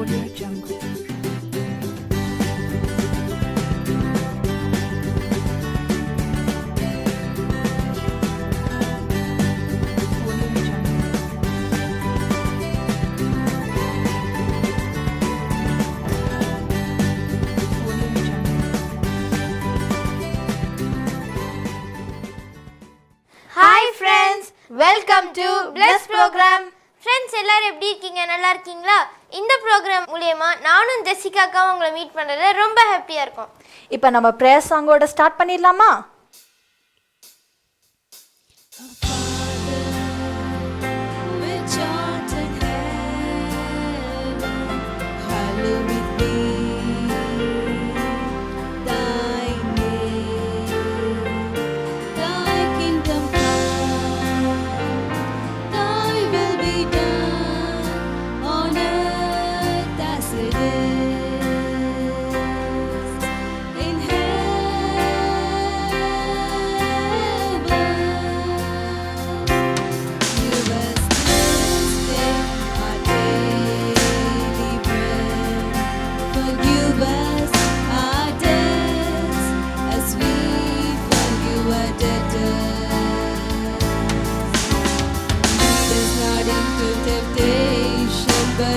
Welcome to plus programme. Friends எல்லாரும் எப்படி இருக்கீங்க? நல்லா இருக்கீங்களா? இந்த ப்ரோக்ராம் மூலமா நானும் ஜெசிகாக்காவும் உங்களை மீட் பண்ணுறதுல ரொம்ப ஹாப்பியாக இருக்கும். இப்போ நம்ம ப்ரேயர் சாங்கோட ஸ்டார்ட் பண்ணிடலாமா?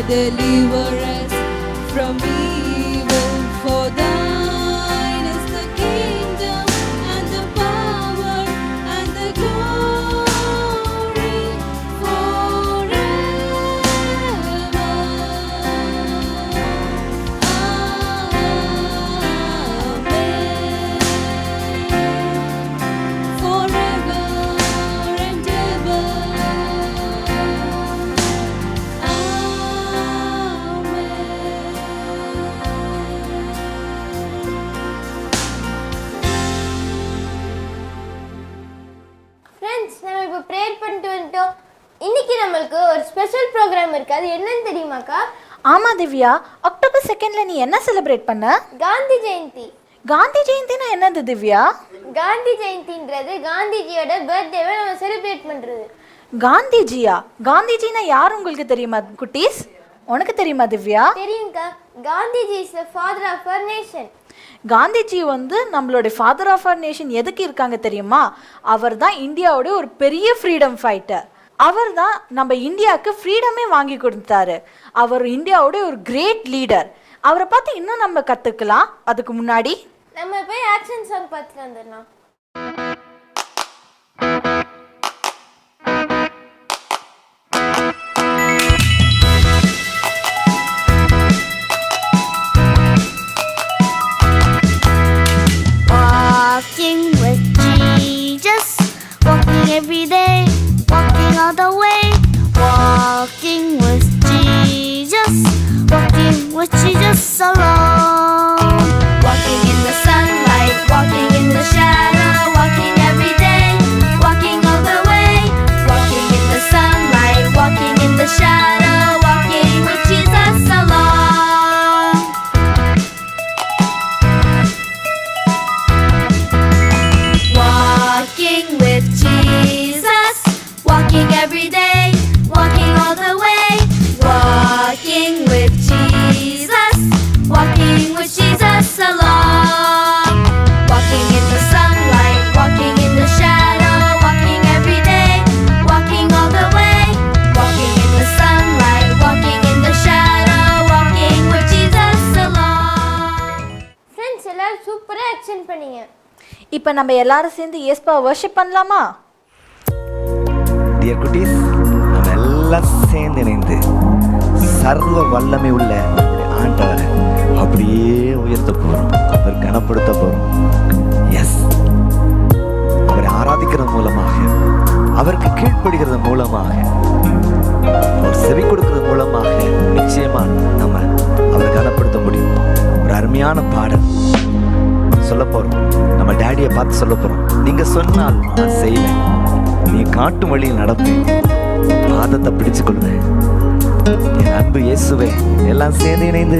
Deliver us from evil, for thine is the kingdom and the power and the glory forever. Amen. Forever and ever. இன்னைக்கு நம்மளுக்கு ஒரு ஸ்பெஷல் ப்ரோக்ராம் இருக்கு. அது என்னன்னு தெரியுமாக்கா? ஆமா திவ்யா, அக்டோபர் 2 நீ என்ன செலிப்ரேட் பண்ண? காந்தி ஜெயந்தி. காந்தி ஜெயந்தினா என்னது திவ்யா? காந்தி ஜெயந்தின்றது காந்திஜியோட பர்த்டேவை நம்ம செலிப்ரேட் பண்றது. காந்திஜியா? காந்திஜினா யார் உங்களுக்கு தெரியுமா குட்டீஸ்? உனக்கு தெரியுமா திவ்யா? தெரியுங்கக்கா. Gandhiji is the father of our nation. Gandhiji நம்மளோட ஃபாதர் ஆஃப் அவர் நேஷன். எதுக்கு இருக்காங்க தெரியுமா? அவர் தான் இந்தியாவோட ஒரு பெரிய ஃப்ரீடம் ஃபைட்டர். அவர் தான் நம்ம இந்தியாவுக்கு ஃப்ரீடமே வாங்கி கொடுத்தாரு. அவர் இந்தியாவோட ஒரு கிரேட் லீடர். அவரை பார்த்து இன்னும் நம்ம கற்றுக்கலாம். அதுக்கு முன்னாடி நம்ம போய் ஆக்ஷன் சாங் பார்த்துட்டு வந்துடலாம். Walking with Jesus, walking every day, walking all the way. Walking with Jesus, walking with Jesus alone. Walking in the sunlight, walking in the shadow, walking every day, walking all the way. Walking in the sunlight, walking in the shadow, walking with Jesus alone. Walking with Jesus, walking every day, walking all the way. Walking with Jesus, walking with Jesus alone. Walking in the sunlight, walking in the shadow, walking every day, walking all the way. Walking in the sunlight, walking in the shadow, walking with Jesus alone. Friends எல்லாரும் சூப்பரா action பண்ணீங்க. இப்போ நம்ம எல்லாரும் சேர்ந்து இயேசுவை worship பண்ணலாமா? Dear குட்டீஸ், நம்ம எல்லாம் சேர்ந்து இணைந்து சர்வ வல்லமை உள்ள ஆண்டவரை அப்படியே உயர்த்த போகிறோம். அவர் கனப்படுத்த போகிறோம். எஸ், அவரை ஆராதிக்கிறது மூலமாக, அவருக்கு கீழ்ப்படுகிறது மூலமாக, அவர் செவி கொடுக்கிறது மூலமாக நிச்சயமா நம்ம அவரை கனப்படுத்த முடியும். ஒரு அருமையான பாடல் சொல்ல போகிறோம். நம்ம டேடியை பார்த்து சொல்ல போகிறோம். நீங்கள் சொன்னால் நான் செய்வேன், நீ காட்டும் வழியில் நடப்பேன், பாதத்தை பிடிச்சு கொள்வேன். என் அன்பு இயேசுவே, எல்லாம் சேர்ந்து இணைந்து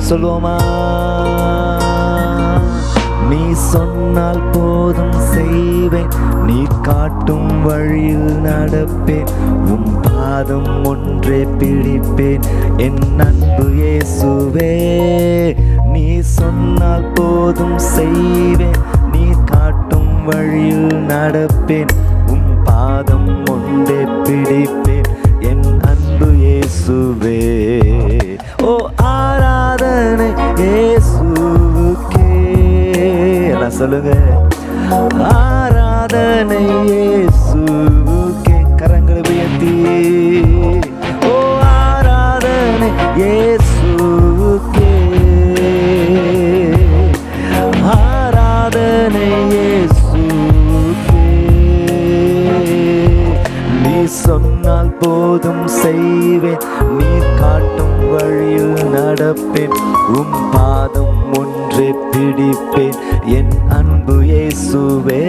சொல்லுவோமா? நீ சொன்னால் போதும் செய்வேன், நீ காட்டும் வழியில் நடப்பேன், உம் பாதம் ஒன்றே பிடிப்பேன் என் அன்பு இயேசுவே. நீ சொன்னால் போதும் செய்வேன், நீ காட்டும் வழியில் நடப்பேன், உம் பாதம் ஒன்றே பிடிப்பேன் என் அன்பு இயேசுவே. ஓ ஆராதனை இயேசுவுக்கே. எல்லாம் சொல்லுங்க, ஆராதனை இயேசுவுக்கே. கரங்களை உயர்த்தி, ஓ ஆராதனை இயேசுவுக்கே, ஆராதனை இயேசுவுக்கே. நீ சொன்னால் போதும் செய்வேன், நீ காட்டும் வழியில் நடப்பேன், உம் பாதம் ஒன்றே பிடிப்பேன் என் அன்பு இயேசுவே.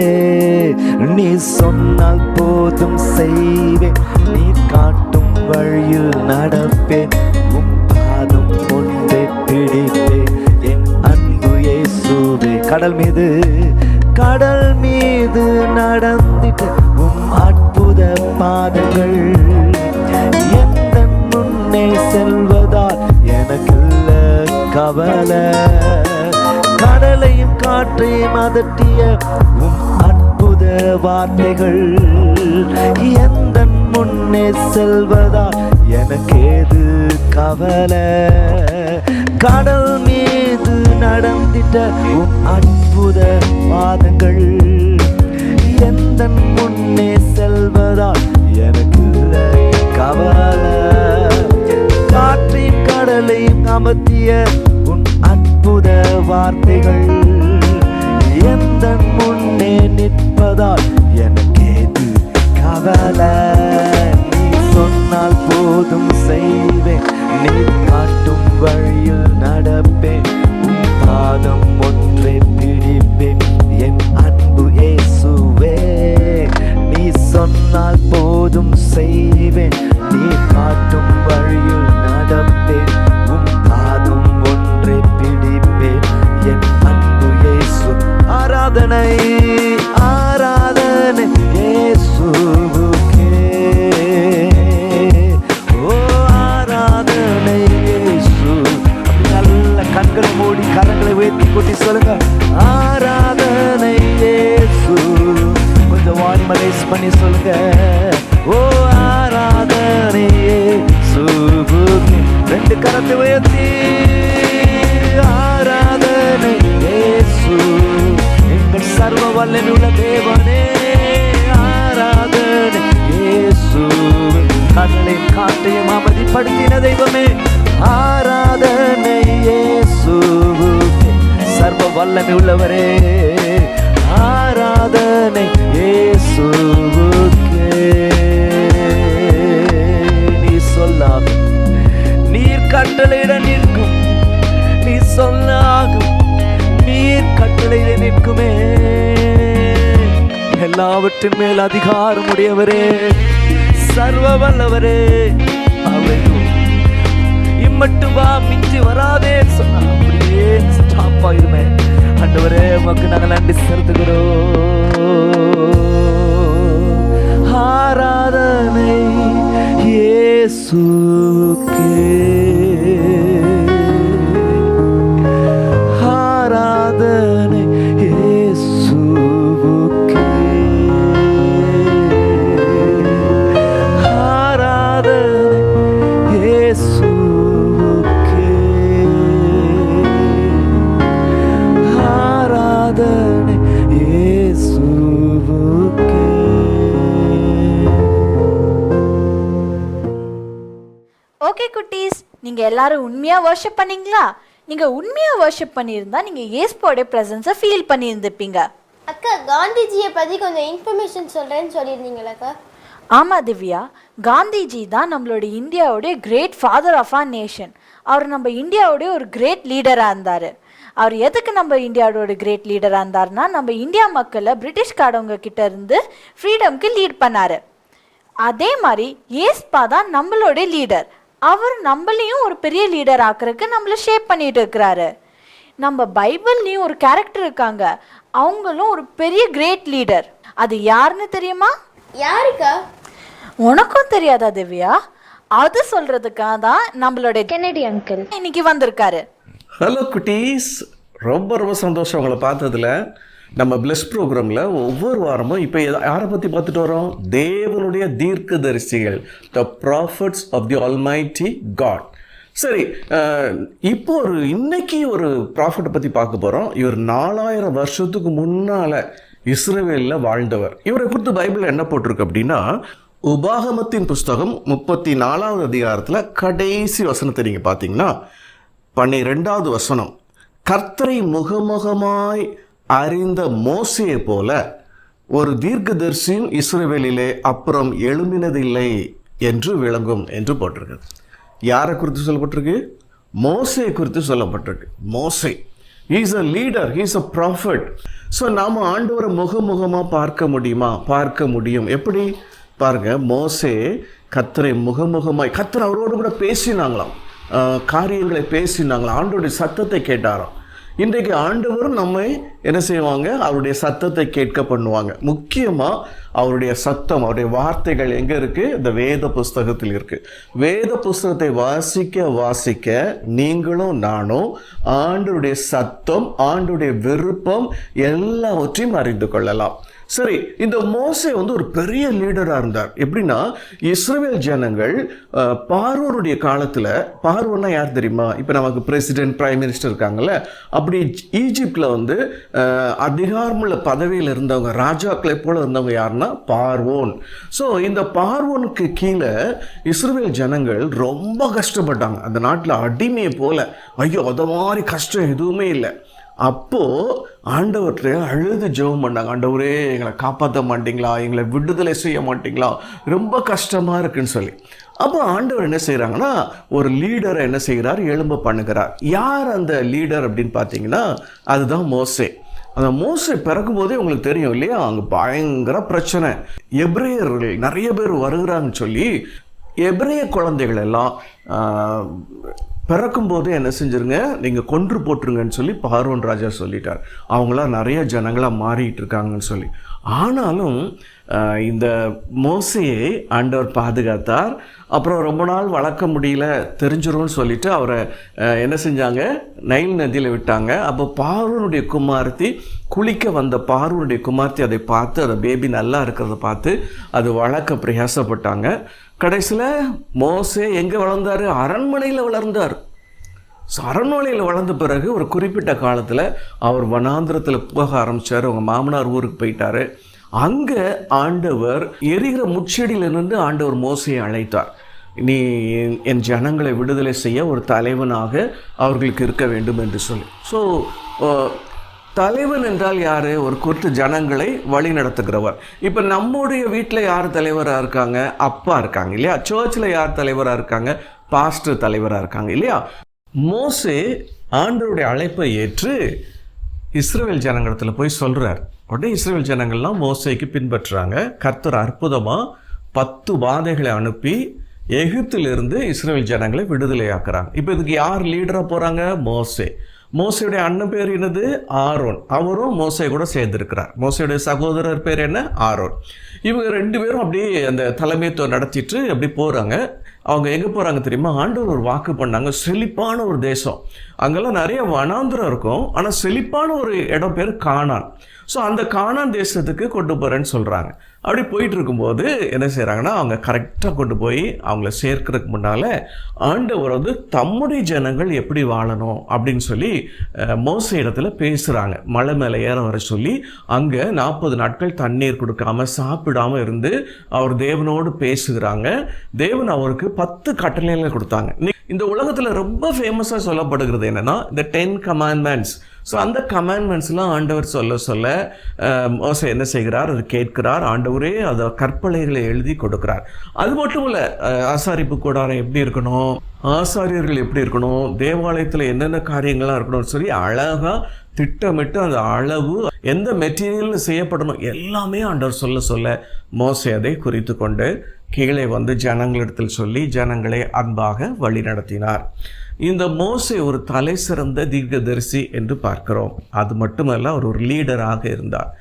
நீ சொன்னால் போதும் செய்வேன், நீ காட்டும் வழியில் நடப்பேன், உம் பாதம் ஒன்றே பிடிப்பேன் என் அன்பு இயேசுவே. கடல் மீது நடந்திட்டு உம் அற்புத பாதங்கள் எந்த முன்னே செல்வதால் எனக்குள்ள கவலை. கடலையும் காற்றையும் அதட்டிய உம் அற்புத வார்த்தைகள் எந்த முன்னே செல்வதால் எனக்கேது கவலை. கடல் மீது நடந்திட்ட உம் அற்புத பாதங்கள் எந்த முன்னே செல்வதால் எனக்கு கவலை. காற்றையும் கடலையும் அமர்த்திய உன் அற்புத வார்த்தைகள் எந்த முன்னே நிற்பதால் எனக்கேது கவலை. நீ சொன்னால் போதும் செய்வேன், நீ காட்டும் வழியில் நடப்பேன், உன் பாதம் ஒன்றே பிடிப்பேன் என் அன்பு இயேசுவே. நீ சொன்னால் போதும் செய்வேன், நீ காட்டும் வழியில் நடப்பேன், உன் பாதம் ஒன்றே பிடிப்பேன் என் அன்பு இயேசு. ஆராதனை ஆராதனை இயேசுவுக்கே. ஓ ஆராதனை இயேசு. நல்ல கண்களை மூடி கரங்களை உயர்த்தி கூட்டி சொல்லுங்க, ஆராதனை இயேசு. கொஞ்சம் வாய்மலைஸ் பண்ணி சொல்லுங்க, ஓ ஆராதனை இயேசுவுக்கே. ரெண்டு கரத்தை உயர்த்தி, ஆராதனை இயேசு. எங்கள் சர்வ வல்லமையுள்ள தேவனே, ஆராதனை இயேசு. கடலையும் காற்றையும் அமைதிப்படுத்தின தெய்வமே, ஆராதனை இயேசுவுக்கே. சர்வ வல்லமை உள்ளவரே, ஆராதனை இயேசுவுக்கே. நீ சொல்லாகும், நீர் கட்டளையிட நிற்கும், நீ சொல்லாகும், நீர் கட்டளையிட நிற்குமே. எல்லாவற்றின் மேல் அதிகாரம் உடையவரே, சர்வ வல்லவரே, அவையும் இம்மட்டும் வா மிஞ்சி வராதே சொன்னா அப்படியே ஸ்டாப் ஆயிருமே. ஆண்டவரே உமக்கு நாங்கள் நன்றி செலுத்துகிறோம். ஆராதனை இயேசுவுக்கே, ஆராதனை இயேசுவுக்கே, ஆராதனை இயேசுவுக்கே, ஆராதனை இயேசுவுக்கே. ஓகே குட்டீஸ், நீங்கள் எல்லாரும் உண்மையாக வர்ஷிப் பண்ணீங்களா? நீங்கள் உண்மையாக வர்ஷிப் பண்ணியிருந்தா நீங்கள் இயேசுவோட ப்ரெசன்ஸை ஃபீல் பண்ணியிருந்துப்பீங்க. அக்கா, காந்திஜியை பற்றி கொஞ்சம் இன்ஃபர்மேஷன் சொல்கிறேன்னு சொல்லியிருந்தீங்களா? ஆமாம் திவ்யா, காந்திஜி தான் நம்மளோட இந்தியாவுடைய great father of our nation. அவர் நம்ம இந்தியாவுடைய ஒரு கிரேட் லீடராக இருந்தார். அவர் எதுக்கு நம்ம இந்தியாவோட கிரேட் லீடராக இருந்தார்னா, நம்ம இந்தியா மக்களை பிரிட்டிஷ்காரவங்க கிட்ட இருந்து ஃப்ரீடம்க்கு லீட் பண்ணார். அதே மாதிரி ஏஸ்பா தான் நம்மளோட லீடர். அவர் நம்மளையும் ஒரு பெரிய லீடர் ஆக்குறதுக்கு நம்மளை ஷேப் பண்ணிட்டு இருக்கிறாரு. நம்ம பைபிள்லேயும் ஒரு கேரக்டர் இருக்காங்க, அவங்களும் ஒரு பெரிய கிரேட் லீடர். அது யாருன்னு தெரியுமா? யாருக்கா? உனக்கும் தெரியாதா திவ்யா? அது சொல்றதுக்காக தான் நம்மளுடைய கென்னடி அங்கிள் இன்னைக்கு வந்திருக்காரு. ஹலோ குட்டீஸ், ரொம்ப ரொம்ப சந்தோஷம் உங்களை பார்த்ததுல. நம்ம பிளஸ் ப்ரோக்ராமில் ஒவ்வொரு வாரமும் இப்போ யாரை பற்றி பார்த்துட்டு வரோம்? தேவனுடைய தீர்க்கதரிசிகள், the prophets of the almighty God. சரி, இப்போ இன்னைக்கு ஒரு ப்ராஃபட்டை பற்றி பார்க்க போகிறோம். இவர் 4000 வருஷத்துக்கு முன்னால் இஸ்ரவேலில் வாழ்ந்தவர். இவரை குறித்து பைபிள் என்ன போட்டிருக்கு அப்படின்னா, உபாகமத்தின் புஸ்தகம் 34வது அதிகாரத்தில் கடைசி வசனத்தை நீங்கள் பார்த்தீங்கன்னா 12வது வசனம், கர்த்தரை முகமுகமாய் அறிந்த மோசேயை போல ஒரு தீர்க்கதரிசியும் இஸ்ரவேலிலே அப்புறம் எழும்பினதில்லை என்று விளங்கும் என்று போட்டிருக்கு. யாரை குறித்து சொல்லப்பட்டிருக்கு? மோசே குறித்து சொல்லப்பட்டிருக்கு. மோசே is a leader, is a prophet. So நாம் ஆண்டவரை முகமுகமாக பார்க்க முடியுமா? பார்க்க முடியும். எப்படி பாருங்க, மோசே கர்த்தரை முகமுகமாய், கர்த்தர் அவரோடு கூட பேசினாங்களாம், காரியங்களை பேசினாங்களாம், ஆண்டவருடைய சத்தத்தை கேட்டாராம். இன்றைக்கு ஆண்டவரும் நம்மை என்ன செய்வாங்க? அவருடைய சத்தத்தை கேட்க பண்ணுவாங்க. முக்கியமாக அவருடைய சத்தம், அவருடைய வார்த்தைகள் எங்கே இருக்குது? இந்த வேத புஸ்தகத்தில் இருக்குது. வேத புஸ்தகத்தை வாசிக்க வாசிக்க நீங்களும் நானும் ஆண்டவருடைய சத்தம், ஆண்டவருடைய விருப்பம் எல்லாவற்றையும் அறிந்து கொள்ளலாம். சரி, இந்த மோசே ஒரு பெரிய லீடராக இருந்தார். எப்படின்னா, இஸ்ரவேல் ஜனங்கள் பார்வோனுடைய காலத்தில், பார்வோன்னா யார் தெரியுமா? இப்போ நமக்கு பிரசிடென்ட், பிரைம் மினிஸ்டர் இருக்காங்கல்ல, அப்படி ஈஜிப்டில் அதிகாரமுள்ள பதவியில் இருந்தவங்க, ராஜாக்களை போல இருந்தவங்க யாருன்னா பார்வோன். ஸோ இந்த பார்வோனுக்கு கீழே இஸ்ரவேல் ஜனங்கள் ரொம்ப கஷ்டப்பட்டாங்க. அந்த நாட்டில் அடிமையை போல. ஐயோ, அது மாதிரி கஷ்டம் எதுவுமே இல்லை. அப்போது ஆண்டவர்கிட்ட அழுது ஜெபம் பண்ணாங்க. ஆண்டவரே, எங்களை காப்பாற்ற மாட்டிங்களா? எங்களை விடுதலை செய்ய மாட்டிங்களா? ரொம்ப கஷ்டமாக இருக்குன்னு சொல்லி. அப்போ ஆண்டவர் என்ன செய்கிறாங்கன்னா, ஒரு லீடரை என்ன செய்கிறார்? எழும்ப பண்ணுகிறார். யார் அந்த லீடர் அப்படின்னு பார்த்தீங்கன்னா, அதுதான் மோசே. அந்த மோசே பிறக்கும் போதே உங்களுக்கு தெரியும் இல்லையா, அங்கே பயங்கர பிரச்சனை. எபிரேயர்கள் நிறைய பேர் வருகிறாங்கன்னு சொல்லி எபிரேய குழந்தைகள் எல்லாம் பிறக்கும்போது என்ன செஞ்சிருங்க, நீங்கள் கொன்று போட்டுருங்கன்னு சொல்லி பார்வோன் ராஜா சொல்லிட்டார். அவங்களாம் நிறைய ஜனங்களாக மாறிட்டு இருக்காங்கன்னு சொல்லி. ஆனாலும் இந்த மோசையை ஆண்டவர் பாதுகாத்தார். அப்புறம் ரொம்ப நாள் வளர்க்க முடியல, தெரிஞ்சிரும்னு சொல்லிட்டு அவரை என்ன செஞ்சாங்க? நைல் நதியில் விட்டாங்க. அப்போ பார்வோனுடைய குமார்த்தி, குளிக்க வந்த பார்வோனுடைய குமார்த்தி அதை பார்த்து, அந்த பேபி நல்லா இருக்கிறத பார்த்து அது வளர்க்க பிரயாசப்பட்டாங்க. கடைசியில் மோசே எங்கே வளர்ந்தார்? அரண்மனையில் வளர்ந்தார். அரண்மனையில் வளர்ந்த பிறகு ஒரு குறிப்பிட்ட காலத்தில் அவர் வனாந்திரத்தில் போக ஆரம்பித்தார். அவங்க மாமனார் ஊருக்கு போயிட்டார். அங்கே ஆண்டவர் எரிகிற முச்செடியிலிருந்து ஆண்டவர் மோசையை அழைத்தார். நீ என் ஜனங்களை விடுதலை செய்ய ஒரு தலைவனாக அவர்களுக்கு இருக்க வேண்டும் என்று சொல்லி. ஸோ தலைவன் என்றால் யார்? ஒரு குறித்த ஜனங்களை வழி நடத்துகிறவர். இப்போ நம்முடைய வீட்டில் யார் தலைவராக இருக்காங்க? அப்பா இருக்காங்க இல்லையா? சர்ச்சில் யார் தலைவராக இருக்காங்க? பாஸ்டர் தலைவராக இருக்காங்க இல்லையா? மோசே ஆண்டவருடைய அழைப்பை ஏற்று இஸ்ரவேல் ஜனங்களிடத்தில் போய் சொல்கிறார். உடனே இஸ்ரவேல் ஜனங்கள்லாம் மோசேக்கு பின்பற்றுறாங்க. கர்த்தர் அற்புதமாக 10 வாதைகளை அனுப்பி எகிப்திலிருந்து இஸ்ரவேல் ஜனங்களை விடுதலையாக்குறாங்க. இப்போ இதுக்கு யார் லீடராக போகிறாங்க? மோசே. மோசையுடைய அண்ணன் பேர் என்னது? ஆரோன். அவரும் மோசை கூட சேர்ந்திருக்கிறார். மோசையுடைய சகோதரர் பேர் என்ன? ஆரோன். இவங்க 2 பேரும் அப்படியே அந்த தலைமைத்துவம் நடத்திட்டு அப்படி போகிறாங்க. அவங்க எங்கே போகிறாங்க தெரியுமா? ஆண்டவர் ஒரு வாக்கு பண்ணாங்க. செழிப்பான ஒரு தேசம், அங்கெல்லாம் நிறைய வனாந்திரம் இருக்கும், ஆனால் செழிப்பான ஒரு இடம் பேர் கானான். ஸோ அந்த கானான் தேசத்துக்கு கொண்டு போகிறேன்னு சொல்கிறாங்க. அப்படி போயிட்டு இருக்கும்போது என்ன செய்கிறாங்கன்னா, அவங்க கரெக்டாக கொண்டு போய் அவங்கள சேர்க்கறதுக்கு முன்னால் ஆண்டவர் தம்முடைய ஜனங்கள் எப்படி வாழணும் அப்படின்னு சொல்லி மோசே இடத்துல பேசுகிறாங்க. மலை மேலே ஏற வர சொல்லி அங்கே 40 நாட்கள் தண்ணீர் கொடுக்காம சாப்பிடாமல் இருந்து அவர் தேவனோடு பேசுகிறாங்க. தேவன் அவருக்கு 10 கட்டளைகளை கொடுத்தாங்க. இந்த உலகத்தில் ரொம்ப ஃபேமஸாக சொல்லப்படுகிறது என்னென்னா, இந்த 10 கமாண்ட்மெண்ட்ஸ். ஸோ அந்த கமாண்ட்மெண்ட்ஸ்லாம் ஆண்டவர் சொல்ல மோசே என்ன செய்கிறார்? அது கேட்கிறார். ஆண்டவரே அதை கற்பனைகளை எழுதி கொடுக்குறார். அது மட்டும் இல்லை, ஆசாரிப்பு கூடாரம் எப்படி இருக்கணும், ஆசாரியர்கள் எப்படி இருக்கணும், தேவாலயத்தில் என்னென்ன காரியங்கள்லாம் இருக்கணும்னு சொல்லி அழகாக திட்டமிட்டு அந்த அளவு எந்த மெட்டீரியல் செய்யப்படணும் எல்லாமே ஆண்டவர் சொல்ல மோசே அதை குறித்து கொண்டு கீழே ஜனங்களிடத்தில் சொல்லி ஜனங்களை அன்பாக வழி நடத்தினார். இந்த மோசே ஒரு தலை சிறந்த தீர்க்கதரிசி என்று பார்க்கிறோம். அது மட்டுமல்ல, அவர் ஒரு லீடராக இருந்தார்.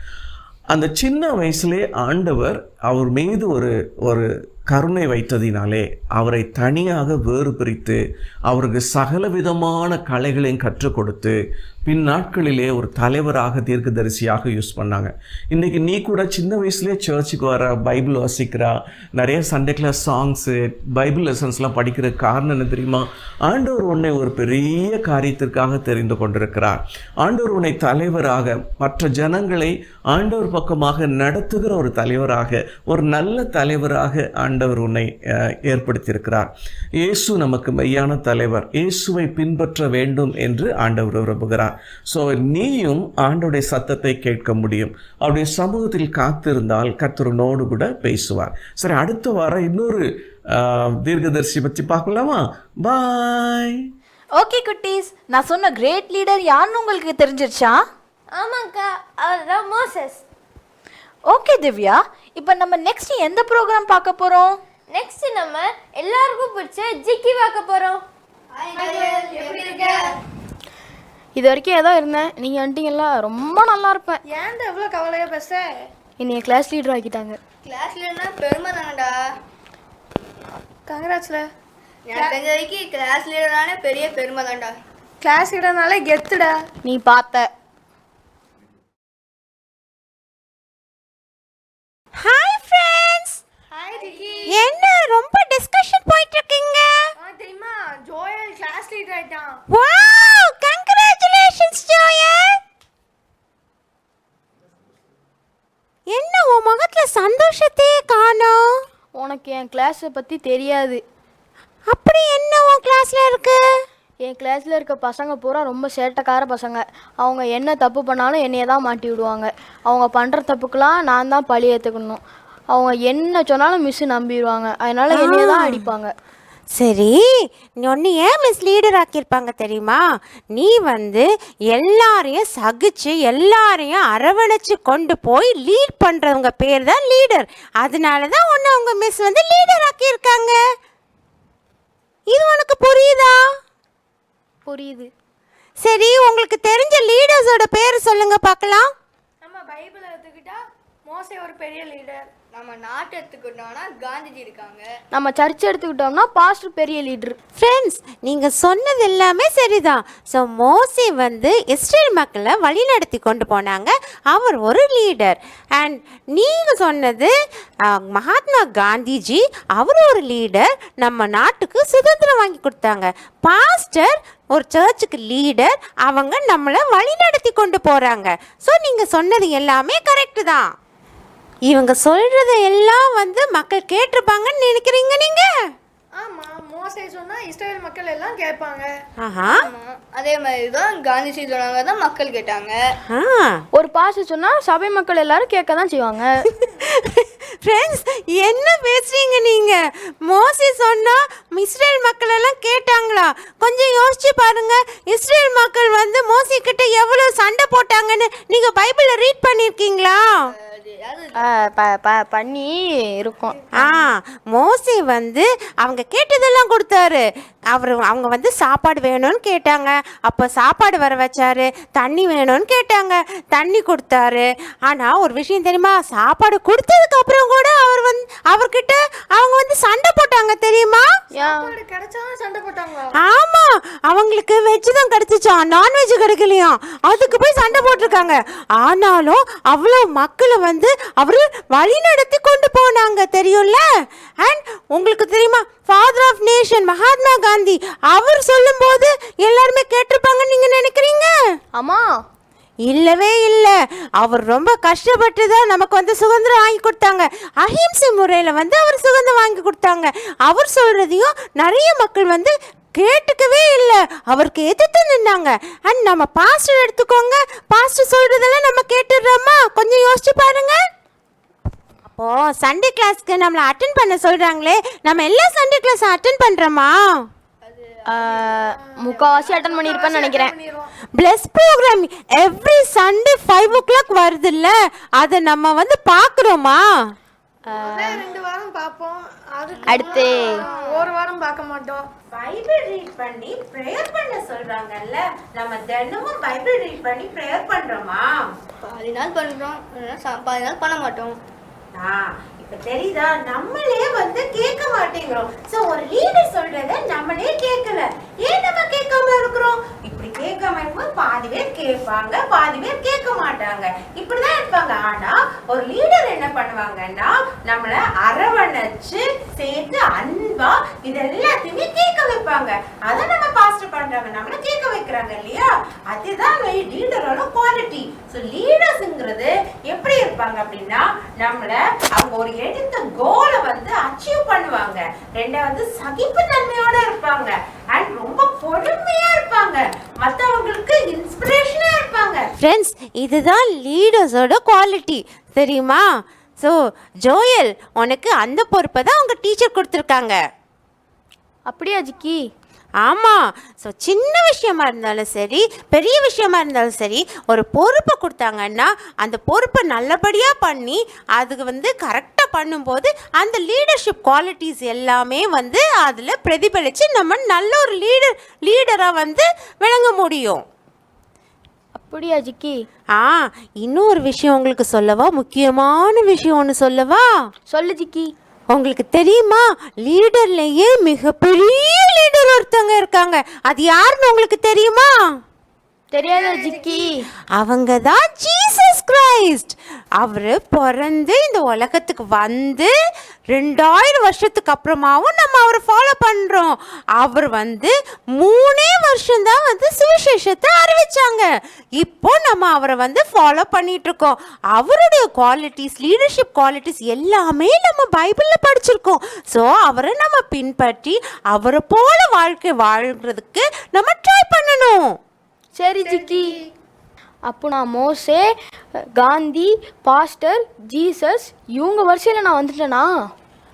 அந்த சின்ன வயசுலே ஆண்டவர் அவர் மீது ஒரு கருணை வைத்ததினாலே அவரை தனியாக வேறு பிரித்து அவருக்கு சகல விதமான கலைகளையும் கற்றுக் கொடுத்து பின் நாட்களிலே ஒரு தலைவராக தீர்க்கதரிசியாக யூஸ் பண்ணாங்க. இன்றைக்கி நீ கூட சின்ன வயசுலேயே சர்ச்சுக்கு வர, பைபிள் வாசிக்கிறா, நிறைய சண்டே கிளாஸ் சாங்ஸு, பைபிள் லெசன்ஸ்லாம் படிக்கிற காரணம் என்ன தெரியுமா? ஆண்டவர் உன்னை ஒரு பெரிய காரியத்திற்காக தெரிந்து கொண்டிருக்கிறார். ஆண்டவர் உன்னை தலைவராக, மற்ற ஜனங்களை ஆண்டவர் பக்கமாக நடத்துகிற ஒரு தலைவராக, ஒரு நல்ல தலைவராக ஆண்டவர் உன்னை ஏற்படுத்தியிருக்கிறார். இயேசு நமக்கு மெய்யான தலைவர். இயேசுவை பின்பற்ற வேண்டும் என்று ஆண்டவர் விரும்புகிறார். ஸோ நீயும் ஆண்டோடைய சத்தத்தை கேட்க முடியும். அவருடைய சமூகத்தில் காத்திருந்தால் கர்த்தரோடு கூட பேசுவார். சரி, அடுத்த வாரம் இன்னொரு தீர்க்கதரிசி பற்றி பார்க்கலாமா? பாய். ஓகே குட்டீஸ், நான் சொன்ன கிரேட் லீடர் யாருன்னு உங்களுக்கு தெரிஞ்சிருச்சா? ஆமாக்கா, அவர்தான் மோசஸ். ஓகே திவ்யா, இப்போ நம்ம நெக்ஸ்ட் எந்த ப்ரோக்ராம் பார்க்க போகிறோம்? நெக்ஸ்ட் நம்ம எல்லாருக்கும் பிடிச்ச ஜிக்கி பார்க்க போகிறோம். இது வரைக்கும் ஏதோ இருந்தேன், நீங்கள் வந்துட்டீங்களா, ரொம்ப நல்லா இருப்பேன். ஏன் எவ்வளோ கவலையாக பேச? என்னைய கிளாஸ் லீடர் ஆக்கிட்டாங்க. கிளாஸ் லீடர்னா பெருமை தானடா. கங்க்ராட்ஸ்ல. எனக்கு தெரிஞ்ச வரைக்கும் கிளாஸ் லீடரான பெரிய பெருமை தான்டா. கிளாஸ் லீடர்னாலே கெத்துடா. நீ பார்த்த. Hi friends. ஹாய் ஜிக்கி. என்ன ரொம்ப டிஸ்கஷன் போயிட்டு இருக்கீங்க? தெரியுமா, ஜோயல் கிளாஸ் லீடர் ஆயிட்டான். Wow, congratulations Joel. என்ன உன் முகத்துல சந்தோஷத்தையே காணோம்? உனக்கு என் கிளாஸை பற்றி தெரியாது. அப்படி என்ன உன் கிளாஸ்ல இருக்கு? என் கிளாஸில் இருக்க பசங்க பூரா ரொம்ப சேட்டைக்கார பசங்க. அவங்க என்ன தப்பு பண்ணாலும் என்னைய தான் மாட்டி விடுவாங்க. அவங்க பண்ணுற தப்புக்கெலாம் நான் தான் பழி ஏற்றுக்கணும். அவங்க என்ன சொன்னாலும் மிஸ்ஸு நம்பிடுவாங்க. அதனால என்னைய தான் அடிப்பாங்க. சரி, நீ ஒன்று ஏன் மிஸ் லீடர் ஆக்கியிருப்பாங்க தெரியுமா? நீ எல்லாரையும் சகிச்சு எல்லாரையும் அரவணைச்சு கொண்டு போய் லீட் பண்ணுறவங்க பேர் தான் லீடர். அதனால தான் ஒன்று உங்க மிஸ் லீடர் ஆக்கியிருக்காங்க. இது உனக்கு புரியுதா? புரியுது. சரி, உங்களுக்கு தெரிஞ்ச லீடர்ஸோட பேர் சொல்லுங்க பார்க்கலாம். நம்ம பைபிள் எடுத்துக்கிட்டா மோசே ஒரு பெரிய லீடர். நம்ம நாட்டை எடுத்துக்கிட்டோம்னா காந்திஜி இருக்காங்க. நம்ம சர்ச் எடுத்துக்கிட்டோம்னா பாஸ்டர் பெரிய லீடர். ஃப்ரெண்ட்ஸ், நீங்கள் சொன்னது எல்லாமே சரிதான். ஸோ மோசே இஸ்ரேல் மக்களை வழிநடத்தி கொண்டு போனாங்க. அவர் ஒரு லீடர். அண்ட் நீங்கள் சொன்னது மகாத்மா காந்திஜி, அவர் ஒரு லீடர். நம்ம நாட்டுக்கு சுதந்திரம் வாங்கி கொடுத்தாங்க. பாஸ்டர் ஒரு சர்ச்சுக்கு லீடர். அவங்க நம்மளை வழிநடத்தி கொண்டு போகிறாங்க. ஸோ நீங்கள் சொன்னது எல்லாமே கரெக்டு தான். இவங்க சொல்கிறத எல்லாம் மக்கள் கேட்டிருப்பாங்கன்னு நினைக்கிறீங்க நீங்கள்? ஆமா, மோசே சொன்னா இஸ்ரேல் மக்கள் எல்லாம் கேட்பாங்க. ஆஹா, அதே மாதிரி தான் காந்திஜி சொன்னாங்க தான் மக்கள் கேட்டாங்க. ஒரு பாஸ்டர் சொன்னால் சபை மக்கள் எல்லாரும் கேட்க தான் செய்வாங்க. ஃப்ரெண்ட்ஸ், என்ன பேசுறீங்க நீங்க? மோசே சொன்னா இஸ்ரேல் மக்கள் எல்லாம் கேட்டாங்களா? கொஞ்சம் யோசிச்சு பாருங்க. இஸ்ரேல் மக்கள் மோசே கிட்ட எவ்வளவு சண்டை போட்டாங்கன்னு நீங்க பைபிள்ல ரீட் பண்ணிருக்கீங்களா? பண்ணி இருக்கும். மோசே அவங்க கேட்டதெல்லாம் கொடுத்தாரு. அவங்க சாப்பாடு வேணும்னு கேட்டாங்க, அப்போ சாப்பாடு வர வச்சாரு. தண்ணி வேணும்னு கேட்டாங்க, தண்ணி கொடுத்தாரு. ஆனால் ஒரு விஷயம் தெரியுமா? சாப்பாடு கொடுத்ததுக்கு அப்புறம் கூட அவர்கிட்ட அவங்க சண்டை போட்டாங்க தெரியுமா? சண்டை போட்டாங்க. ஆமா, அவங்களுக்கு வெஜ் தான் கிடைச்சிச்சான், நான்வெஜ் கிடைக்கலையா. அதுக்கு போய் சண்டை போட்டிருக்காங்க. ஆனாலும் அவ்வளோ மக்களை அவரு வழி நடத்தி கொண்டு போனாங்க, தெரியும்ல? அண்ட் உங்களுக்கு தெரியுமா, father of nation Mahatma Gandhi அவர் சொல்லும் போது எல்லாருமே கேட்டிருப்பாங்கன்னு நீங்க நினைக்கிறீங்க? ஆமா, இல்லவே இல்லை. அவர் ரொம்ப கஷ்டப்பட்டு தான் நமக்கு சுதந்திரம் வாங்கி கொடுத்தாங்க. அஹிம்சை முறையில் அவர் சுதந்திரம் வாங்கி கொடுத்தாங்க. அவர் சொல்றதையும் நிறைய மக்கள் கேட்டுக்கவே இல்லை, அவருக்கு எதிர்த்து நின்னாங்க. அண்ட் நம்ம பாஸ்டர் எடுத்துக்கோங்க, பாஸ்டர் சொல்றதெல்லாம் நம்ம கேட்டுடுறோமா? கொஞ்சம் யோசிச்சு பாருங்க. அப்போ சண்டே கிளாஸ்க்கு நம்மளை அட்டென்ட் பண்ண சொல்றாங்களே, நம்ம எல்லா சண்டே கிளாஸ் அட்டென்ட் பண்றோமா? முக்கால்வாசி அட்டன் பண்ணியிருப்பேன்னு நினைக்கிறேன். Plus program every Sunday 5 o'clock வருதுல்ல, அதை நம்ம பார்க்குறோமா? 2 வாரம் பார்ப்போம். அடுத்து ஒரு வாரம் பார்க்க மாட்டோம். பைபிள் ரீட் பண்ணி ப்ரேயர் பண்ண சொல்றாங்கல்ல, நம்ம தினமும் பைபிள் ரீட் பண்ணி ப்ரேயர் பண்றோமா? பாதி நாள் பண்ணுறோம், பாதி நாள் பண்ண மாட்டோம். இப்ப தெரியுதா, நம்மளே வந்து கேட்க மாட்டேங்கிறோம். சோ ஒரு லீடர் சொல்றத நம்மளே கேட்கல. ஏன் நம்ம கேட்காம இருக்கிறோம்? இப்படி கேட்காம இருக்கும்போது பாதி பேர் கேட்பாங்க, பாதி பேர் கேட்க மாட்டாங்க, இப்படிதான் இருப்பாங்க. ஆனா ஒரு லீடர் என்ன பண்ணுவாங்கன்னா நம்மள அரவணைச்சு சேர்த்து அன்பா இது எல்லாத்தையுமே கேட்க வைப்பாங்க. அதை நம்ம பாஸ்டர் பண்றாங்க, நம்மள கேட்க வைக்கிறாங்க இல்லையா? அதுதான் லீடரோட குவாலிட்டி. ஸோ லீடர்ஸ்ங்கிறது எப்படி இருப்பாங்க அப்படின்னா நம்மள அவங்க ஒரு எடுத்த கோலை வந்து அச்சீவ் பண்ணுவாங்க. ரெண்டாவது சகிப்பு தன்மையோட இருப்பாங்க அண்ட் ரொம்ப பொறுமையா இருப்பாங்க, மற்றவங்களுக்கு இன்ஸ்பிரேஷனா இருப்பாங்க. ஃப்ரெண்ட்ஸ், இதுதான் லீடர்ஸோட குவாலிட்டி தெரியுமா? ஸோ ஜோயல், உனக்கு அந்த பொறுப்பை தான் உங்கள் டீச்சர் கொடுத்துருக்காங்க. அப்படியா ஜிக்கி? ஆமாம். ஸோ சின்ன விஷயமா இருந்தாலும் சரி, பெரிய விஷயமா இருந்தாலும் சரி, ஒரு பொறுப்பை கொடுத்தாங்கன்னா அந்த பொறுப்பை நல்லபடியாக பண்ணி அதுக்கு வந்து கரெக்டாக பண்ணும்போது அந்த லீடர்ஷிப் குவாலிட்டிஸ் எல்லாமே வந்து அதில் பிரதிபலித்து நம்ம நல்ல ஒரு லீடராக வந்து விளங்க முடியும். அப்படியா ஜிக்கி? இன்னொரு விஷயம் உங்களுக்கு சொல்லவா? முக்கியமான விஷயம் ஒன்று சொல்லவா? சொல்லு ஜிக்கி. உங்களுக்கு தெரியுமா, லீடர்லயே மிகப்பெரிய லீடர் ஒருத்தவங்க இருக்காங்க. அது யாருன்னு உங்களுக்கு தெரியுமா? தெரியாத ஜிக்கி. அவங்க தான் ஜீசஸ் கிரைஸ்ட். அவர் பிறந்து இந்த உலகத்துக்கு வந்து 2000 வருஷத்துக்கு அப்புறமாவும் நம்ம அவரை ஃபாலோ பண்ணுறோம். அவர் வந்து 3 வருஷம்தான் வந்து சுவிசேஷத்தை அறிவிச்சாங்க. இப்போ நம்ம அவரை வந்து ஃபாலோ பண்ணிட்டு இருக்கோம். அவருடைய குவாலிட்டிஸ், லீடர்ஷிப் குவாலிட்டிஸ் எல்லாமே நம்ம பைபிளில் படிச்சிருக்கோம். ஸோ அவரை நம்ம பின்பற்றி அவரை போல வாழ்க்கை வாழ்கிறதுக்கு நம்ம ட்ரை பண்ணணும். சரி ஜிக்கி. அப்போ நான் மோசே, காந்தி, பாஸ்டர், ஜீசஸ் இவங்க வரிசையில் நான் வந்துட்டேனா?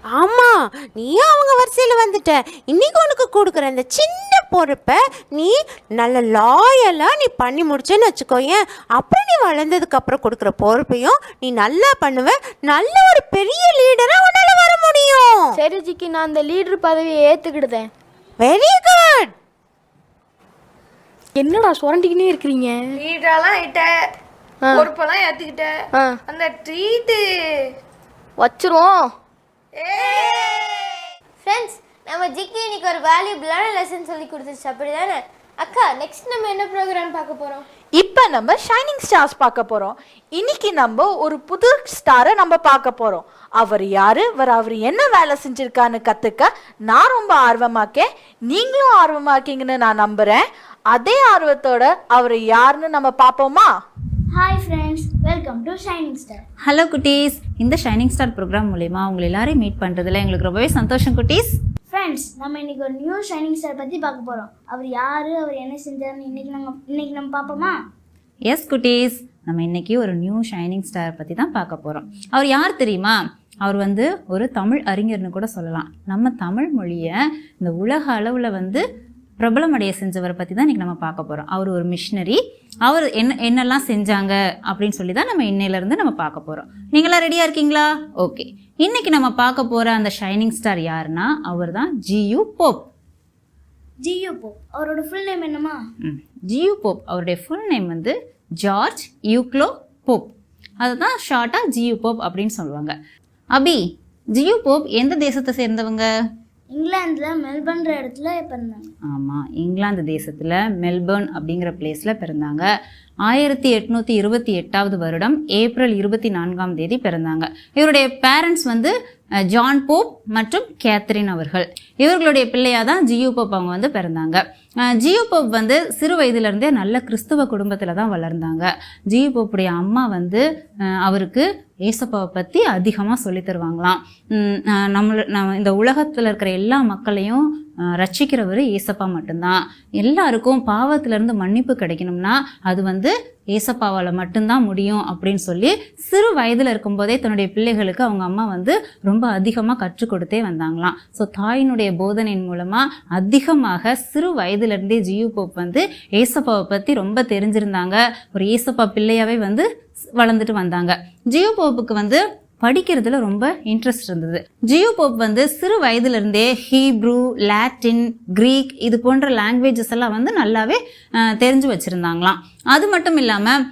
ஆமாம், நீயும் அவங்க வரிசையில் வந்துட்ட. இன்னைக்கு உனக்கு கொடுக்குற இந்த சின்ன பொறுப்பை நீ நல்ல லாயலாக நீ பண்ணி முடிச்சேன்னு வச்சுக்கோயேன். அப்புறம் நீ வளர்ந்ததுக்கு அப்புறம் கொடுக்குற பொறுப்பையும் நீ நல்லா பண்ணுவ. நல்ல ஒரு பெரிய லீடராக உன்னால் வர முடியும். சரி ஜிக்கி, நான் இந்த லீடர் பதவியை ஏற்றுக்கிடுதேன். Very good. என்னடா சுரண்டிக்கினே இருக்கிறீங்க? லீடரெல்லாம் ஆயிட்டேன், பொறுப்பெல்லாம் ஏற்றுக்கிட்டேன், அந்த ட்ரீட்டு வச்சிருவோம். ஃப்ரெண்ட்ஸ், நம்ம ஜிக்கி இன்னைக்கு ஒரு வேல்யூபிளான லெசன் சொல்லி கொடுத்துச்சு, அப்படிதானே? அக்கா, நெக்ஸ்ட் நம்ம என்ன ப்ரோக்ராம் பார்க்க போகிறோம்? இப்போ நம்ம ஷைனிங் ஸ்டார்ஸ் பார்க்க போகிறோம். இன்னைக்கு நம்ம ஒரு புது ஸ்டாரை நம்ம பார்க்க போகிறோம். அவர் யாரு, அவர் என்ன வேலை செஞ்சிருக்கான்னு கற்றுக்க நான் ரொம்ப ஆர்வமாக்கேன். நீங்களும் ஆர்வமாக்கீங்கன்னு நான் நம்புகிறேன். அதே ஆர்வத்தோட அவர் யாருன்னு நம்ம பார்ப்போமா? Hi friends, welcome to shining star. Hello குட்டீஸ், இந்த ஷைனிங் ஸ்டார் ப்ரோக்ராம் மூலிமா உங்களை எல்லாரையும் மீட் பண்ணுறதுல எங்களுக்கு ரொம்பவே சந்தோஷம் குட்டீஸ். ஃப்ரெண்ட்ஸ், நம்ம இன்னைக்கு ஒரு நியூ ஷைனிங் ஸ்டார் பற்றி பார்க்க போகிறோம். அவர் யார், அவர் என்ன செஞ்சார்னு இன்னைக்கு நம்ம பார்ப்போமா? எஸ் குட்டீஸ், நம்ம இன்னைக்கு ஒரு நியூ ஷைனிங் ஸ்டார் பற்றி தான் பார்க்க போகிறோம். அவர் யார் தெரியுமா? அவர் வந்து ஒரு தமிழ் அறிஞர்னு கூட சொல்லலாம். நம்ம தமிழ் மொழியை இந்த உலக அளவில் வந்து பிரபலமடைய செஞ்சவரை பற்றி தான் இன்றைக்கி நம்ம பார்க்க போகிறோம். அவர் ஒரு மிஷினரி. அவர் என்னெல்லாம் செஞ்சாங்க அப்படின்னு சொல்லி தான் நம்ம இன்னையிலேருந்து நம்ம பார்க்க போகிறோம். நீங்களாம் ரெடியாக இருக்கீங்களா? ஓகே. இன்றைக்கி நம்ம பார்க்க போகிற அந்த ஷைனிங் ஸ்டார் யாருன்னா அவர் தான் ஜியு போப். ஜியு போப் அவரோட ஃபுல் நேம் என்னமா? ஜியு போப் அவருடைய ஃபுல் நேம் வந்து ஜார்ஜ் யூக்லோ போப். அதுதான் ஷார்ட்டாக ஜியு போப் அப்படின்னு சொல்லுவாங்க. அபி, ஜியு போப் எந்த தேசத்தை சேர்ந்தவங்க? இங்கிலாந்தில் மெல்பர்ன்ற இடத்துல பிறந்தாங்க. ஆமாம், இங்கிலாந்து தேசத்தில் மெல்பர்ன் அப்படிங்கிற பிளேஸில் பிறந்தாங்க. 1828 வருடம் ஏப்ரல் 24 பிறந்தாங்க. இவருடைய பேரண்ட்ஸ் வந்து ஜான் போப் மற்றும் கேத்ரின் அவர்கள். இவர்களுடைய பிள்ளையாக தான் ஜியு போப் அவங்க வந்து பிறந்தாங்க. ஜியு போப் வந்து சிறு வயதிலிருந்தே நல்ல கிறிஸ்துவ குடும்பத்தில் தான் வளர்ந்தாங்க. ஜியு போப்புடைய அம்மா வந்து அவருக்கு ஏசப்பாவை பற்றி அதிகமாக சொல்லி தருவாங்களாம். நம்ம இந்த உலகத்தில் இருக்கிற எல்லா மக்களையும் ரட்சிக்கிறவர் ஏசப்பா மட்டும்தான். எல்லாருக்கும் பாவத்திலேருந்து மன்னிப்பு கிடைக்கணும்னா அது வந்து ஏசப்பாவால் மட்டும்தான் முடியும் அப்படின்னு சொல்லி சிறு வயதில் இருக்கும்போதே தன்னுடைய பிள்ளைகளுக்கு அவங்க அம்மா வந்து ரொம்ப அதிகமாக கற்றுக் கொடுத்தே வந்தாங்களாம். ஸோ தாயினுடைய போதனையின் மூலமாக அதிகமாக சிறு வயதிலிருந்தே ஜியு போப் வந்து ஏசப்பாவை பற்றி ரொம்ப தெரிஞ்சிருந்தாங்க. ஒரு ஏசப்பா பிள்ளையாவே வந்து வளர்ந்துட்டு வந்தாங்க. ஜியு போப்புக்கு வந்து படிக்கிறதுல ரொம்ப இன்ட்ரெஸ்ட் இருந்தது. ஜியு போப் வந்து சிறு வயதிலிருந்தே ஹீப்ரூ, லாட்டின், கிரீக் இது போன்ற லாங்குவேஜஸ் எல்லாம் வந்து நல்லாவே தெரிஞ்சு வச்சுருந்தாங்களாம். அது மட்டும் இல்லாமல்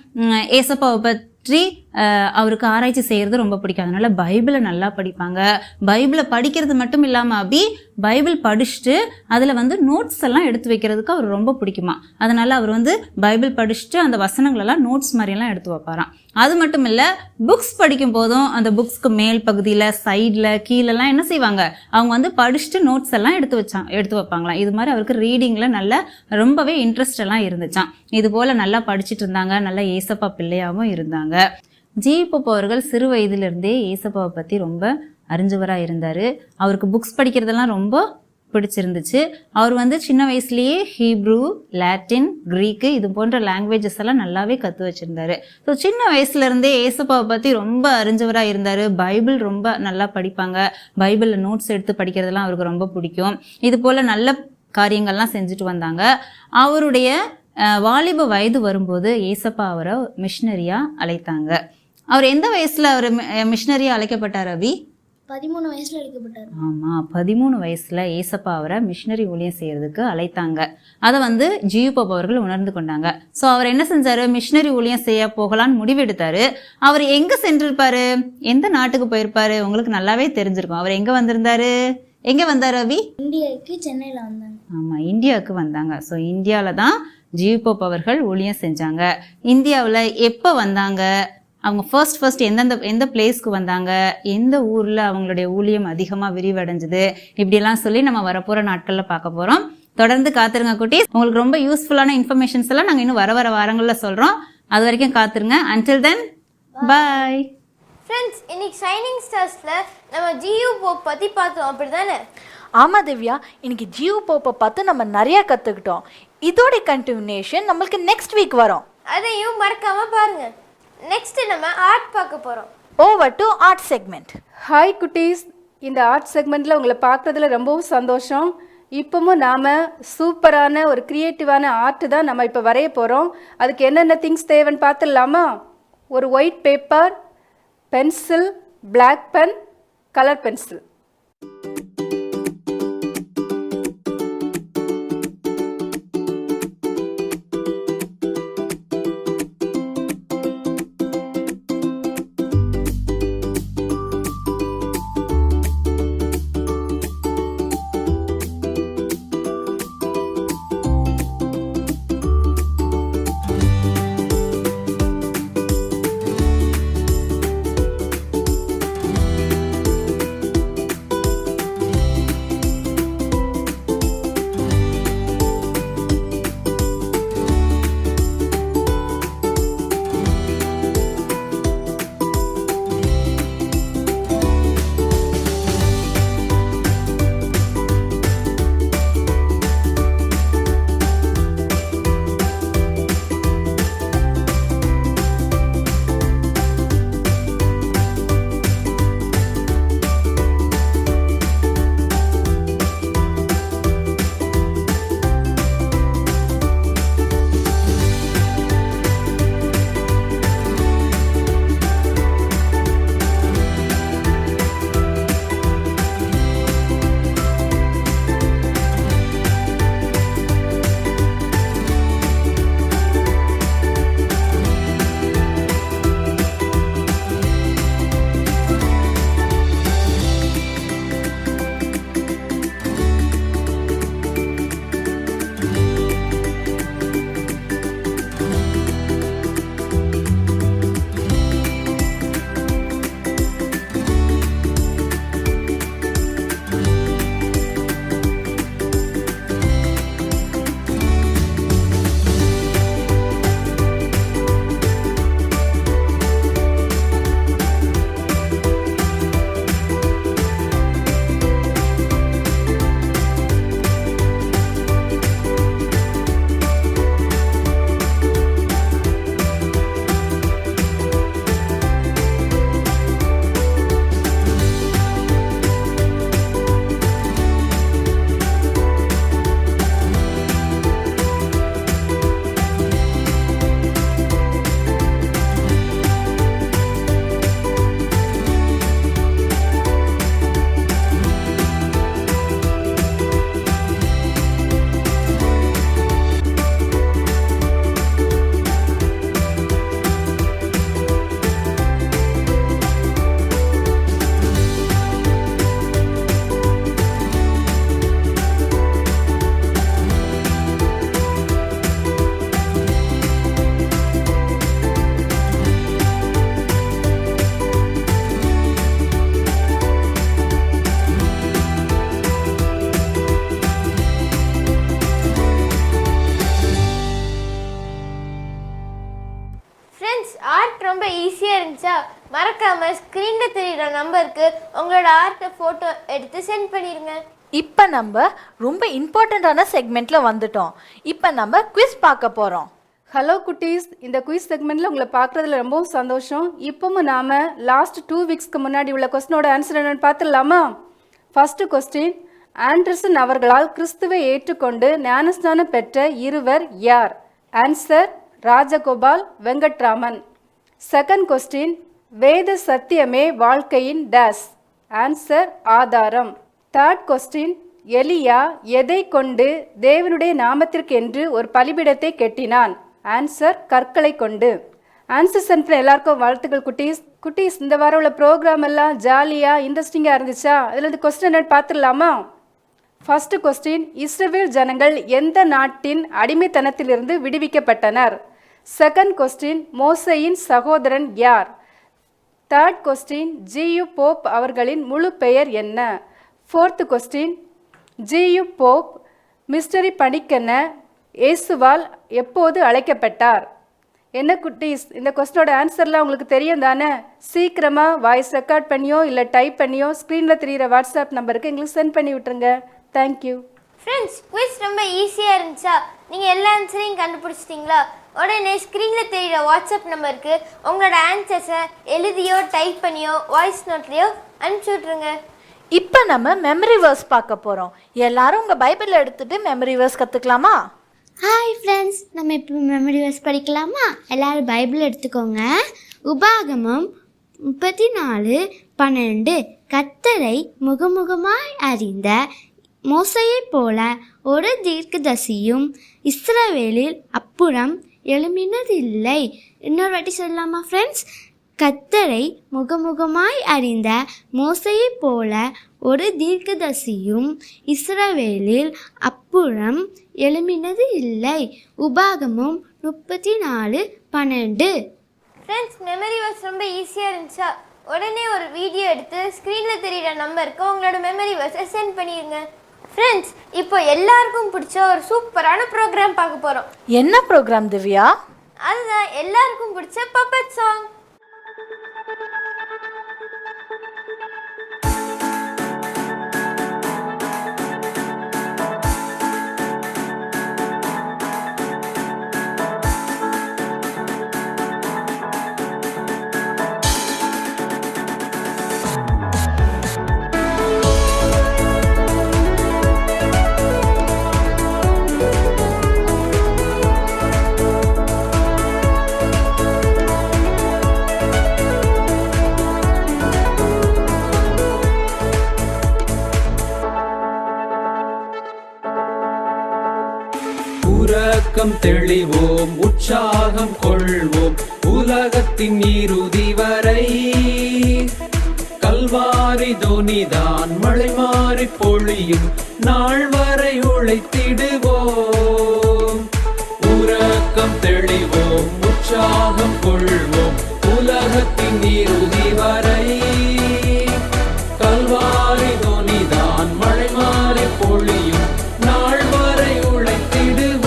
ஏசப்பாவை பற்றி அவருக்கு ஆராய்ச்சி செய்கிறது ரொம்ப பிடிக்கும். அதனால பைபிளை நல்லா படிப்பாங்க. பைபிளை படிக்கிறது மட்டும் இல்லாமல் பைபிள் படிச்சுட்டு அதில் வந்து நோட்ஸ் எல்லாம் எடுத்து வைக்கிறதுக்கு அவர் ரொம்ப பிடிக்குமா. அதனால அவர் வந்து பைபிள் படிச்சுட்டு அந்த வசனங்களெல்லாம் நோட்ஸ் மாதிரியெல்லாம் எடுத்து வைப்பாராம். அது மட்டும் இல்லை, புக்ஸ் படிக்கும் போதும் அந்த புக்ஸ்க்கு மேல் பகுதியில், சைடில், கீழெல்லாம் என்ன செய்வாங்க, அவங்க வந்து படிச்சுட்டு நோட்ஸ் எல்லாம் எடுத்து வைப்பாங்களாம். இது மாதிரி அவருக்கு ரீடிங்கில் நல்ல ரொம்பவே இன்ட்ரெஸ்ட் எல்லாம் இருந்துச்சான். இது போல் நல்லா படிச்சுட்டு இருந்தாங்க. நல்லா ஏசப்பா பிள்ளையாகவும் இருந்தாங்க. ஜியு போப் அவர்கள் சிறு வயதிலிருந்தே ஏசப்பாவை பற்றி ரொம்ப அறிஞ்சவராக இருந்தார். அவருக்கு புக்ஸ் படிக்கிறதெல்லாம் ரொம்ப பிடிச்சிருந்துச்சு. அவர் வந்து சின்ன வயசுலேயே ஹீப்ரூ, லாட்டின், கிரீக்கு இது போன்ற லாங்குவேஜஸ் எல்லாம் நல்லாவே கற்று வச்சுருந்தாரு. ஸோ சின்ன வயசுலேருந்தே ஏசப்பாவை பற்றி ரொம்ப அறிஞ்சவராக இருந்தார். பைபிள் ரொம்ப நல்லா படிப்பாங்க. பைபிளில் நோட்ஸ் எடுத்து படிக்கிறதெல்லாம் அவருக்கு ரொம்ப பிடிக்கும். இது போல் நல்ல காரியங்கள்லாம் செஞ்சுட்டு வந்தாங்க. அவருடைய வாலிப வயது வரும்போது ஏசப்பா அவரை மிஷினரியாக அழைத்தாங்க. அவர் எந்த வயசில் அவர் மிஷினரியாக அழைக்கப்பட்டார் அபி? 13 வயசுல அழைக்கப்பட்டார். ஆமாம், 13 வயசில் ஏசப்பா அவரை மிஷினரி ஊழியம் செய்கிறதுக்கு அழைத்தாங்க. அதை வந்து ஜியு போப் அவர்கள் உணர்ந்து கொண்டாங்க. ஸோ அவர் என்ன செஞ்சார், மிஷினரி ஊழியம் செய்ய போகலான்னு முடிவெடுத்தார். அவர் எங்கே சென்றிருப்பார், எந்த நாட்டுக்கு போயிருப்பார், உங்களுக்கு நல்லாவே தெரிஞ்சிருக்கும். அவர் எங்கே வந்திருந்தாரு, எங்கே வந்தார் அபி? இந்தியாவுக்கு சென்னையில் வந்தாங்க. ஆமாம், இந்தியாவுக்கு வந்தாங்க. ஸோ இந்தியாவில் தான் ஜியு போப் அவர்கள் ஊழியம் செஞ்சாங்க. இந்தியாவில் எப்போ வந்தாங்க, அவங்க ஃபர்ஸ்ட் எந்த பிளேஸ்க்கு வந்தாங்க, எந்த ஊரில் அவங்களுடைய ஊழியம் அதிகமாக விரிவடைஞ்சுது, இப்படியெல்லாம் சொல்லி நம்ம வரப்போகிற நாட்களில் பார்க்க போகிறோம். தொடர்ந்து காத்துருங்க குட்டீஸ். உங்களுக்கு ரொம்ப யூஸ்ஃபுல்லான இன்ஃபர்மேஷன்ஸ் எல்லாம் நாங்கள் இன்னும் வர வாரங்களில் சொல்கிறோம். அது வரைக்கும் காத்துருங்க. Until then bye friends. இன்னைக்கு ஷைனிங் ஸ்டார்ஸில் நம்ம ஜியு போப் பற்றி பார்த்தோம், அப்படி தானே? ஆமாம் திவ்யா, இன்னைக்கு ஜியு போப்பை பார்த்து நம்ம நிறையா கற்றுக்கிட்டோம். இதோட கண்டினியூஷன் நம்மளுக்கு நெக்ஸ்ட் வீக் வரும். அதையும் மறக்காமல் பாருங்கள். நெக்ஸ்ட் நம்ம ஆர்ட் பார்க்க போகிறோம். Over to art segment. Hi குட்டீஸ், இந்த ஆர்ட் செக்மெண்ட்டில் உங்களை பார்க்குறதுல ரொம்பவும் சந்தோஷம். இப்போவும் நாம் சூப்பரான ஒரு க்ரியேட்டிவான ஆர்ட்டு தான் நம்ம இப்போ வரைய போகிறோம். அதுக்கு என்னென்ன திங்ஸ் தேவைன்னு பார்த்துடலாமா? ஒரு white paper, pencil, black pen, colour pencil. ரொம்ப ஈஸியாக இருந்துச்சா? மறக்காமல் ஸ்க்ரீனில் தெரியுற நம்பருக்கு உங்களோட ஆர்ட்டை ஃபோட்டோ எடுத்து சென்ட் பண்ணிடுங்க. இப்போ நம்ம ரொம்ப இம்பார்ட்டண்ட்டான செக்மெண்ட்டில் வந்துட்டோம். இப்போ நம்ம குவிஸ் பார்க்க போகிறோம். ஹலோ குட்டீஸ், இந்த குயிஸ் செக்மெண்ட்டில் உங்களை பார்க்குறதுல ரொம்பவும் சந்தோஷம். இப்போவும் நாம் லாஸ்ட் 2 வீக்ஸ்க்கு முன்னாடி உள்ள கொஸ்டினோட ஆன்சர் என்னென்னு பார்த்துடலாமா? ஃபஸ்ட்டு கொஸ்டின், ஆண்டர்சன் அவர்களால் கிறிஸ்துவை ஏற்றுக்கொண்டு ஞானஸ்நானம் பெற்ற இருவர் யார்? Answer Rajagopal Venkatraman. Second question, வேத சத்தியமே வாழ்க்கையின் டேஸ். ஆன்சர் ஆதாரம். தேர்ட் கொஸ்டின், எலியா எதை கொண்டு தேவனுடைய நாமத்திற்கு என்று ஒரு பலிபீடத்தை கட்டினான்? ஆன்சர் கற்களை கொண்டு. ஆன்சர் சென்ட் எல்லாருக்கும் வாழ்த்துக்கள் குட்டீஸ். குட்டீஸ், இந்த வாரம் உள்ள ப்ரோக்ராம் எல்லாம் ஜாலியாக இன்ட்ரெஸ்டிங்காக இருந்துச்சா? அதில் இந்த கொஸ்டின் என்னன்னு பார்த்துடலாமா? ஃபர்ஸ்ட் கொஸ்டின், இஸ்ரவேல் ஜனங்கள் எந்த நாட்டின் அடிமைத்தனத்திலிருந்து விடுவிக்கப்பட்டனர்? செகண்ட் கொஸ்டின், மோசேயின் சகோதரன் யார்? தேர்ட் கொஸ்டின், ஜியு போப் அவர்களின் முழு பெயர் என்ன? Fourth question, G U Pope mystery பணிக்கென இயேசுவால் எப்போது அழைக்கப்பட்டார்? என்ன குட்டீஸ், இந்த கொஸ்டினோட ஆன்சர்லாம் உங்களுக்கு தெரியும் தானே? சீக்கிரமாக வாய்ஸ் ரெக்கார்ட் பண்ணியோ இல்லை டைப் பண்ணியோ ஸ்க்ரீனில் தெரிகிற வாட்ஸ்அப் நம்பருக்கு எங்களுக்கு சென்ட் பண்ணி விட்டுருங்க. தேங்க்யூ. ஃப்ரெண்ட்ஸ், குவிஸ் ரொம்ப ஈஸியாக இருந்துச்சா? நீங்கள் எல்லா ஆன்சரையும் கண்டுபிடிச்சிட்டிங்களா? உடனே ஸ்க்ரீனில் தெரிகிற வாட்ஸ்அப் நம்பருக்கு உங்களோட ஆன்சர்ஸை எழுதியோ டைப் பண்ணியோ வாய்ஸ் நோட்லேயோ அனுப்பிச்சி விட்ருங்க. இப்போ நம்ம மெமரி வேர்ஸ் பார்க்க போகிறோம். எல்லாரும் உங்கள் பைபிள் எடுத்துகிட்டு மெமரி வேர்ஸ் கற்றுக்கலாமா? ஹாய் ஃப்ரெண்ட்ஸ், நம்ம இப்போ மெமரி வேர்ஸ் படிக்கலாமா? எல்லாரும் பைபிள் எடுத்துக்கோங்க. உபாகமம் 34:12. கர்த்தரை முகமுகமாய் அறிந்த மோசையைப் போல ஒரு தீர்க்கதரிசியும் இஸ்ரவேலில் அப்புறம் எழும்பினதில்லை. இன்னொரு வாட்டி சொல்லலாமா ஃப்ரெண்ட்ஸ்? கர்த்தரை முகமுகமாய் அறிந்த மோசையைப் போல ஒரு தீர்க்கதரிசியும் இஸ்ரவேலில் அப்புறம் எழும்பினது இல்லை. உபாகமம் 34:12. ஃப்ரெண்ட்ஸ், மெமரி வேர்ஸ் ரொம்ப ஈஸியாக இருந்துச்சா? உடனே ஒரு வீடியோ எடுத்து ஸ்க்ரீனில் தெரிகிற நம்பருக்கு உங்களோட மெமரி வேர்ஸை சென்ட் பண்ணிடுங்க. ஃப்ரெண்ட்ஸ், இப்போ எல்லாருக்கும் பிடிச்ச ஒரு சூப்பரான ப்ரோக்ராம் பார்க்க போகிறோம். என்ன ப்ரோக்ராம் திவ்யா? அதுதான் எல்லாருக்கும் பிடிச்ச பப்பட் சாங். உறக்கம் தெளிவோம், உற்சாகம் கொள்வோம், உலகத்தின் இறுதி வரை. கல்வாரி தோனிதான் மழை மாறி பொழியும் நாள் வரை உழைத்திடுவோம். உறக்கம் தெளிவோம், உற்சாகம் கொள்வோம், உலகத்தின் இறுதி வரை. கல்வாரி தோனிதான் மழை மாறி பொழியும் நாள் வரை உழைத்திடுவோம்.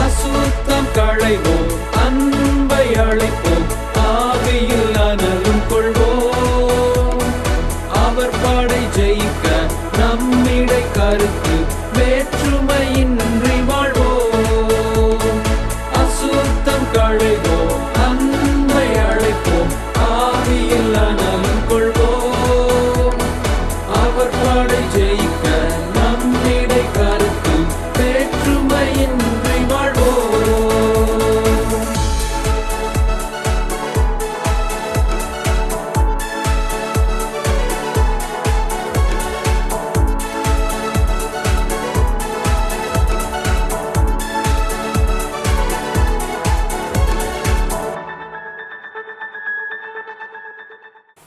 அசுத்தம் களைவோம், அன்பை அழைப்போம், ஆவியில் அனலும் கொள்வோம். அவர் படை ஜெயிக்க நம்மிடை கருத்து வேற்றுமையின்றி வாழ்வோம். அசுத்தம் களைவோம், அன்பை அழைப்போம், ஆவியில் அனலும் கொள்வோம். அவர் படை ஜெயிக்க நம்மிடை கருத்து வேற்றுமையின்றி வாழ்வோம்.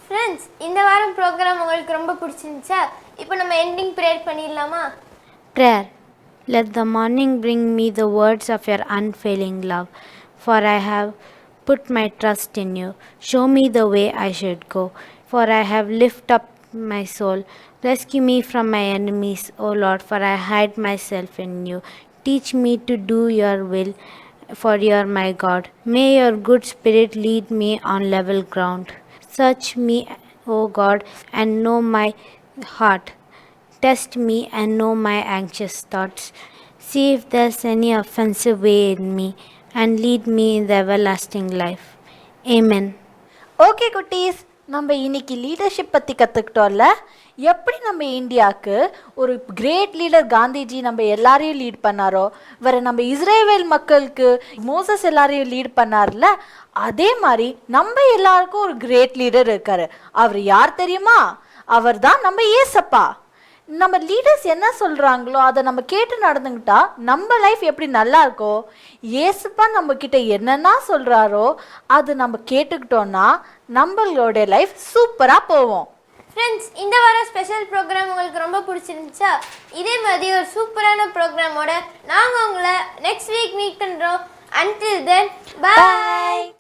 ஃப்ரெண்ட்ஸ், இந்த வாரம் ப்ரோக்ராம் உங்களுக்கு ரொம்ப பிடிச்சிருந்துச்சா? இப்போ நம்ம எண்டிங் ப்ரேயர் பண்ணிடலாமா? Prayer. Let the morning bring me the words of your unfailing love, for I have put my trust in you. Show me the way I should go, for I have lifted up my soul. Rescue me from my enemies, O Lord, for I hide myself in you. Teach me to do your will for you are my God. May your good spirit lead me on level ground. Search me, O God, and know my heart. Test me and know my anxious thoughts. See if there's any offensive way in me, and lead me in the everlasting life. Amen. Okay குட்டீஸ், நம்ம இன்னைக்கு leadership பற்றி கற்றுக்கிட்டோம்ல. எப்படி நம்ம இந்தியாவுக்கு ஒரு great leader Gandhiji நம்ம எல்லாரையும் லீட் பண்ணாரோ, வேற நம்ம இஸ்ரேல் மக்களுக்கு மோசஸ் எல்லாரையும் லீட் பண்ணார்ல, அதே மாதிரி நம்ம எல்லாருக்கும் ஒரு கிரேட் லீடர் இருக்காரு. அவர் யார் தெரியுமா? அவர் தான் நம்ம ஏசப்பா. நம்ம லீடர்ஸ் என்ன சொல்கிறாங்களோ அதை நம்ம கேட்டு நடந்துக்கிட்டா நம்ம லைஃப் எப்படி நல்லா இருக்கோ, ஏசப்பா நம்ம கிட்ட என்னென்னா சொல்கிறாரோ அது நம்ம கேட்டுக்கிட்டோன்னா நம்மளோட லைஃப் சூப்பராக போவோம். ஃப்ரெண்ட்ஸ், இந்த வாரம் ஸ்பெஷல் ப்ரோக்ராம் உங்களுக்கு ரொம்ப பிடிச்சிருந்துச்சா? இதே மாதிரி ஒரு சூப்பரான ப்ரோக்ராமோட நாங்கள் உங்களை நெக்ஸ்ட் வீக் மீட் பண்ணுறோம். Until then, bye.